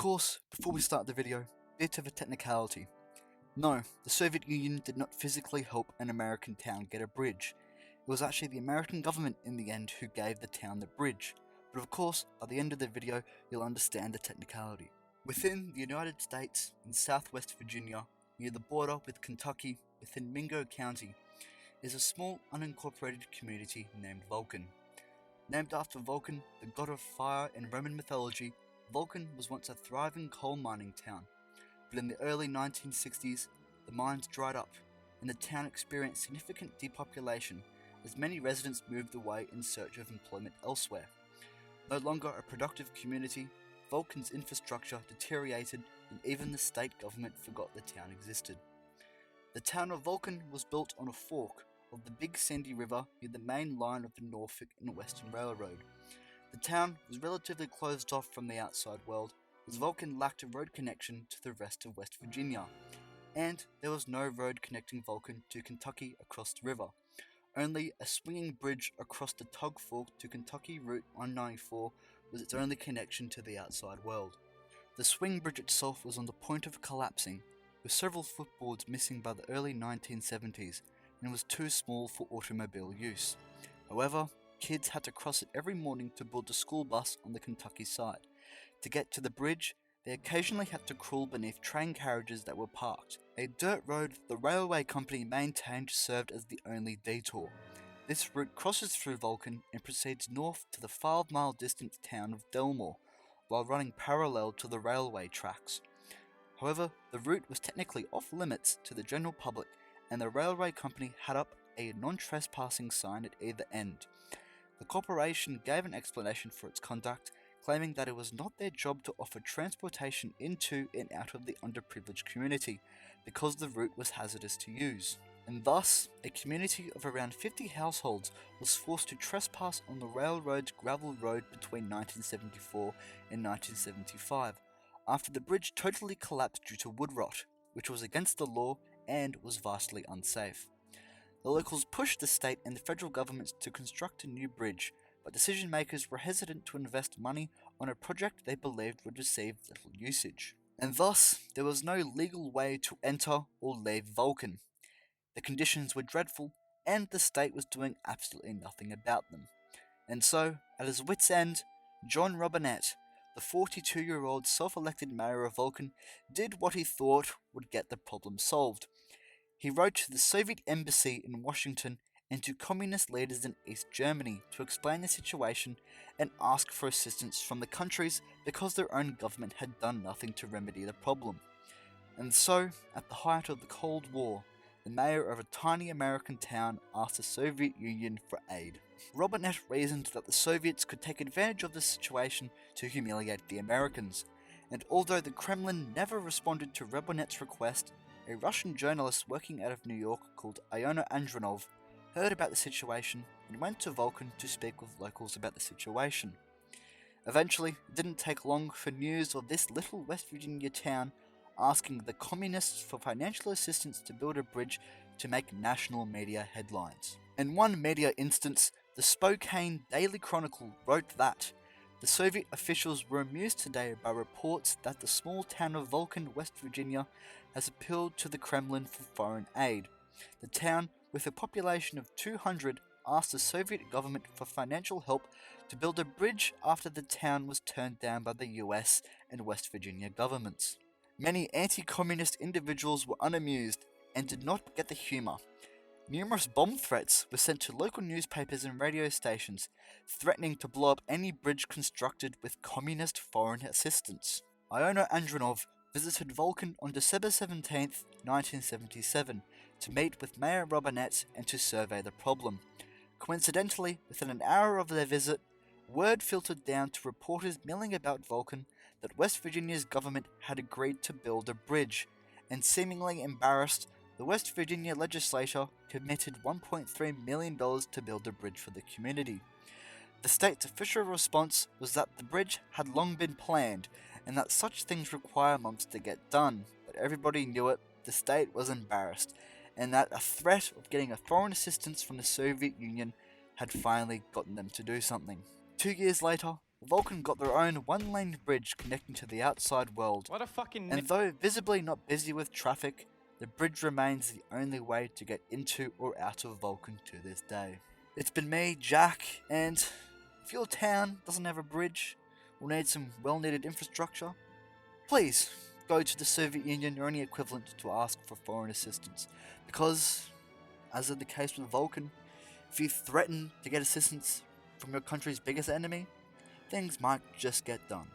course, before we start the video, bit of a technicality. No, the Soviet Union did not physically help an American town get a bridge. It was actually the American government in the end who gave the town the bridge. But of course, by the end of the video, you'll understand the technicality. Within the United States, in southwest Virginia, near the border with Kentucky, within Mingo County, is a small unincorporated community named Vulcan. Named after Vulcan, the god of fire in Roman mythology, Vulcan was once a thriving coal mining town. But in the early 1960s, the mines dried up, and the town experienced significant depopulation as many residents moved away in search of employment elsewhere. No longer a productive community, Vulcan's infrastructure deteriorated, and even the state government forgot the town existed. The town of Vulcan was built on a fork of the Big Sandy River near the main line of the Norfolk and Western Railroad. The town was relatively closed off from the outside world, as Vulcan lacked a road connection to the rest of West Virginia, and there was no road connecting Vulcan to Kentucky across the river. Only a swinging bridge across the Tug Fork to Kentucky Route 194 was its only connection to the outside world. The swing bridge itself was on the point of collapsing, with several footboards missing by the early 1970s, and was too small for automobile use. However, kids had to cross it every morning to board the school bus on the Kentucky side. To get to the bridge, they occasionally had to crawl beneath train carriages that were parked. A dirt road the railway company maintained served as the only detour. This route crosses through Vulcan and proceeds north to the 5-mile distant town of Delmore, while running parallel to the railway tracks. However, the route was technically off limits to the general public, and the railway company had up a non-trespassing sign at either end. The corporation gave an explanation for its conduct, claiming that it was not their job to offer transportation into and out of the underprivileged community, because the route was hazardous to use. And thus, a community of around 50 households was forced to trespass on the railroad's gravel road between 1974 and 1975, after the bridge totally collapsed due to wood rot, which was against the law and was vastly unsafe. The locals pushed the state and the federal governments to construct a new bridge, but decision makers were hesitant to invest money on a project they believed would receive little usage. And thus, there was no legal way to enter or leave Vulcan. The conditions were dreadful, and the state was doing absolutely nothing about them. And so, at his wit's end, John Robinette, the 42-year-old self-elected mayor of Vulcan, did what he thought would get the problem solved. He wrote to the Soviet embassy in Washington and to communist leaders in East Germany to explain the situation and ask for assistance from the countries because their own government had done nothing to remedy the problem. And so, at the height of the Cold War, the mayor of a tiny American town asked the Soviet Union for aid. Robinette reasoned that the Soviets could take advantage of the situation to humiliate the Americans, and although the Kremlin never responded to Robinette's request, a Russian journalist working out of New York called Iona Andronov heard about the situation and went to Vulcan to speak with locals about the situation. Eventually, it didn't take long for news of this little West Virginia town asking the communists for financial assistance to build a bridge to make national media headlines. In one media instance, the Spokane Daily Chronicle wrote that the Soviet officials were amused today by reports that the small town of Vulcan, West Virginia, has appealed to the Kremlin for foreign aid. The town, with a population of 200, asked the Soviet government for financial help to build a bridge after the town was turned down by the US and West Virginia governments. Many anti-communist individuals were unamused and did not get the humour. Numerous bomb threats were sent to local newspapers and radio stations, threatening to blow up any bridge constructed with communist foreign assistance. Iona Andronov visited Vulcan on December 17, 1977, to meet with Mayor Robinette and to survey the problem. Coincidentally, within an hour of their visit, word filtered down to reporters milling about Vulcan that West Virginia's government had agreed to build a bridge, and seemingly embarrassed, the West Virginia legislature committed $1.3 million to build a bridge for the community. The state's official response was that the bridge had long been planned, and that such things require months to get done, but everybody knew it, the state was embarrassed, and that a threat of getting a foreign assistance from the Soviet Union had finally gotten them to do something. 2 years later, the Vulcan got their own one-lane bridge connecting to the outside world, What a fucking and though visibly not busy with traffic, the bridge remains the only way to get into or out of Vulcan to this day. It's been me, Jack, and if your town doesn't have a bridge or needs some well-needed infrastructure, please go to the Soviet Union or any equivalent to ask for foreign assistance, because, as in the case with Vulcan, if you threaten to get assistance from your country's biggest enemy, things might just get done.